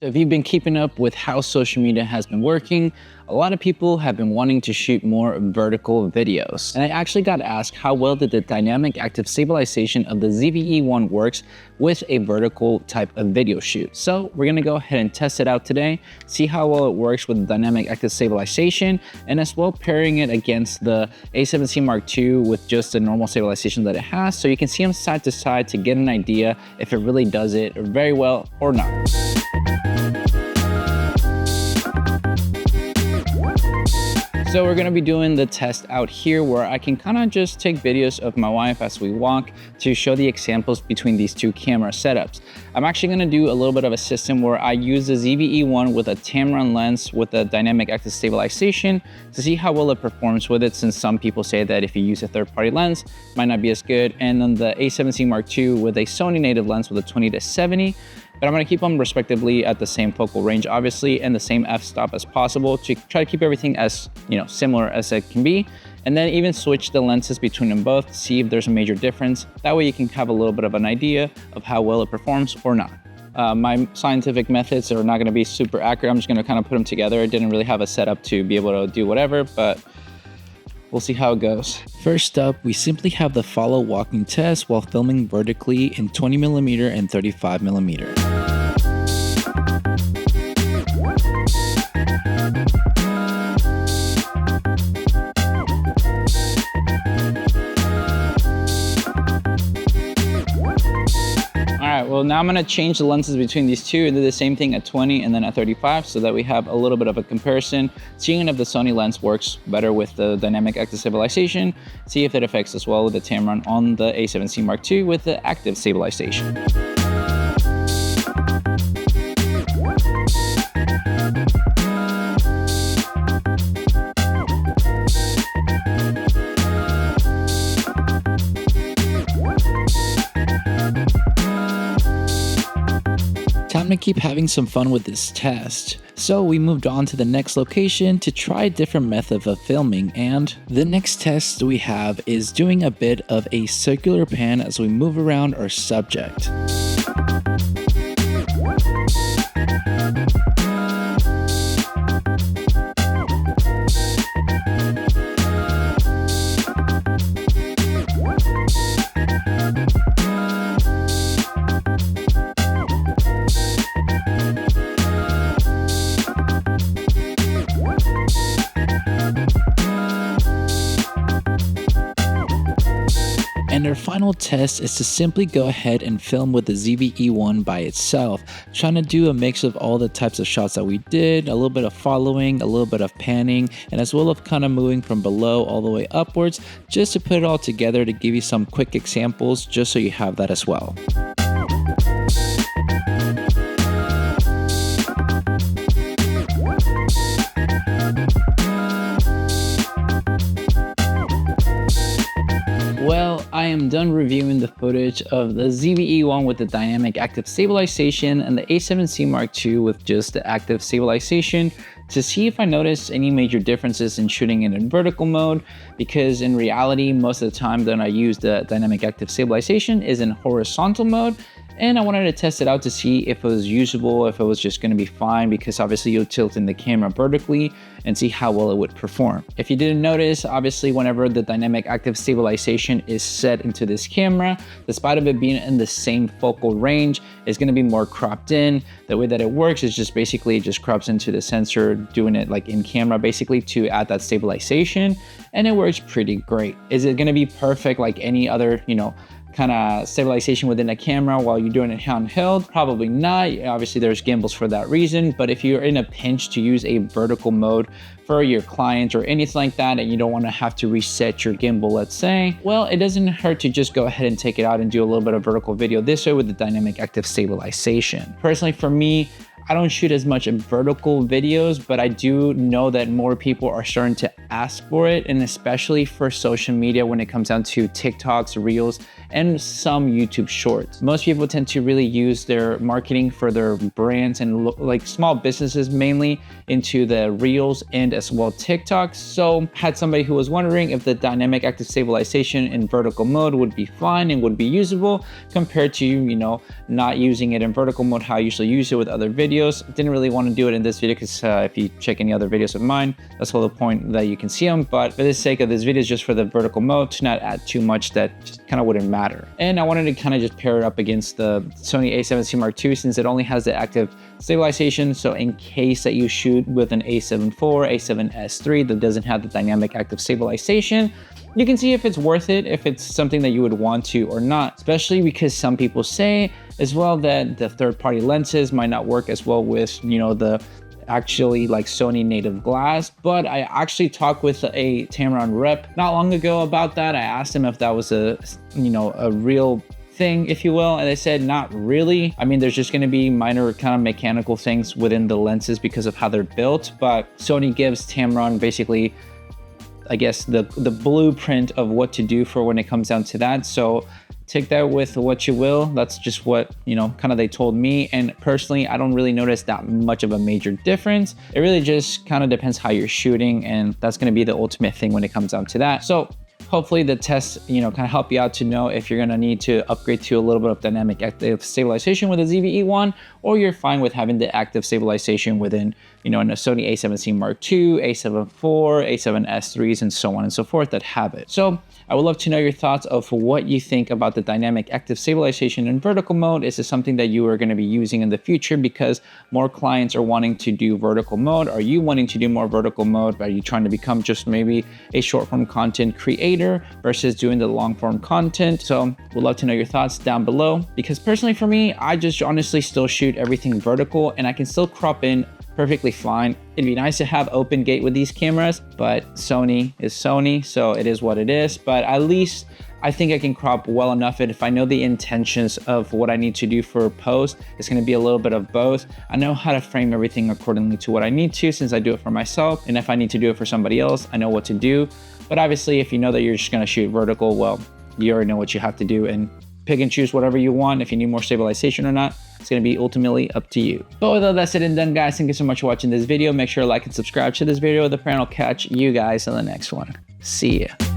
So if you've been keeping up with how social media has been working, a lot of people have been wanting to shoot more vertical videos. And I actually got asked how well did the dynamic active stabilization of the ZV-E1 works with a vertical type of video shoot. So we're gonna go ahead and test it out today, see how well it works with the dynamic active stabilization, and as well pairing it against the A7C Mark II with just the normal stabilization that it has, so you can see them side to side to get an idea if it really does it very well or not. So we're gonna be doing the test out here where I can kind of just take videos of my wife as we walk to show the examples between these two camera setups. I'm actually gonna do a little bit of a system where I use the ZV-E1 with a Tamron lens with a dynamic active stabilization to see how well it performs with it, since some people say that if you use a third-party lens, it might not be as good. And then the A7C Mark II with a Sony native lens with a 20-70. But I'm gonna keep them respectively at the same focal range, obviously, and the same f-stop as possible to try to keep everything as similar as it can be. And then even switch the lenses between them both to see if there's a major difference. That way you can have a little bit of an idea of how well it performs or not. My scientific methods are not gonna be super accurate. I'm just gonna kind of put them together. I didn't really have a setup to be able to do whatever, but we'll see how it goes. First up, we simply have the follow walking test while filming vertically in 20mm and 35mm. Well, now I'm gonna change the lenses between these two and do the same thing at 20 and then at 35 so that we have a little bit of a comparison, seeing if the Sony lens works better with the dynamic active stabilization, see if it affects as well with the Tamron on the A7C Mark II with the active stabilization. Time to keep having some fun with this test. So we moved on to the next location to try a different method of filming, and the next test we have is doing a bit of a circular pan as we move around our subject. And our final test is to simply go ahead and film with the ZV-E1 by itself, trying to do a mix of all the types of shots that we did, a little bit of following, a little bit of panning, and as well as kind of moving from below all the way upwards, just to put it all together to give you some quick examples, just so you have that as well. Well, I am done reviewing the footage of the ZV-E1 with the dynamic active stabilization and the A7C Mark II with just the active stabilization to see if I noticed any major differences in shooting it in vertical mode, because in reality, most of the time that I use the dynamic active stabilization is in horizontal mode. And I wanted to test it out to see if it was usable, if it was just gonna be fine, because obviously you'll tilt in the camera vertically and see how well it would perform. If you didn't notice, obviously whenever the dynamic active stabilization is set into this camera, despite of it being in the same focal range, it's gonna be more cropped in. The way that it works is just basically it just crops into the sensor, doing it like in camera basically to add that stabilization, and it works pretty great. Is it gonna be perfect like any other, kind of stabilization within a camera while you're doing it handheld? Probably not. Obviously there's gimbals for that reason, but if you're in a pinch to use a vertical mode for your client or anything like that, and you don't want to have to reset your gimbal, let's say, well, it doesn't hurt to just go ahead and take it out and do a little bit of vertical video this way with the dynamic active stabilization. Personally, for me, I don't shoot as much in vertical videos, but I do know that more people are starting to ask for it, and especially for social media when it comes down to TikToks, Reels, and some YouTube shorts. Most people tend to really use their marketing for their brands and like small businesses mainly into the Reels and as well TikTok. So had somebody who was wondering if the dynamic active stabilization in vertical mode would be fine and would be usable compared to, you know, not using it in vertical mode how I usually use it with other videos. Didn't really want to do it in this video because if you check any other videos of mine, that's the whole point that you can see them. But for the sake of this video, is just for the vertical mode to not add too much that just kind of wouldn't matter. And I wanted to kind of just pair it up against the Sony a7C Mark II since it only has the active stabilization. So in case that you shoot with an a7 IV, a7S III that doesn't have the dynamic active stabilization, you can see if it's worth it, if it's something that you would want to or not, especially because some people say as well that the third-party lenses might not work as well with, you know, the actually like Sony native glass. But I actually talked with a Tamron rep not long ago about that. I asked him if that was a, you know, a real thing, if you will, and they said not really. I mean, there's just going to be minor kind of mechanical things within the lenses because of how they're built, but Sony gives Tamron basically, I guess, the blueprint of what to do for when it comes down to that. So take that with what you will. That's just what, you know, kind of they told me. And personally, I don't really notice that much of a major difference. It really just kind of depends how you're shooting, and that's going to be the ultimate thing when it comes down to that. So hopefully the tests, you know, kind of help you out to know if you're going to need to upgrade to a little bit of dynamic active stabilization with a ZV-E1, or you're fine with having the active stabilization within, you know, in a Sony a7C Mark II, a7 IV, a7S IIIs, and so on and so forth that have it. So I would love to know your thoughts of what you think about the dynamic active stabilization in vertical mode. Is this something that you are going to be using in the future because more clients are wanting to do vertical mode? Are you wanting to do more vertical mode? Are you trying to become just maybe a short form content creator versus doing the long form content? So we'd love to know your thoughts down below, because personally for me, I just honestly still shoot everything vertical and I can still crop in perfectly fine. It'd be nice to have open gate with these cameras, but Sony is Sony, so it is what it is. But at least I think I can crop well enough. And if I know the intentions of what I need to do for post, it's going to be a little bit of both. I know how to frame everything accordingly to what I need to, since I do it for myself. And if I need to do it for somebody else, I know what to do. But obviously, if you know that you're just going to shoot vertical, well, you already know what you have to do and pick and choose whatever you want. If you need more stabilization or not, it's going to be ultimately up to you. But with all that said and done, guys, thank you so much for watching this video. Make sure to like and subscribe to this video. The plan will catch you guys in the next one. See ya.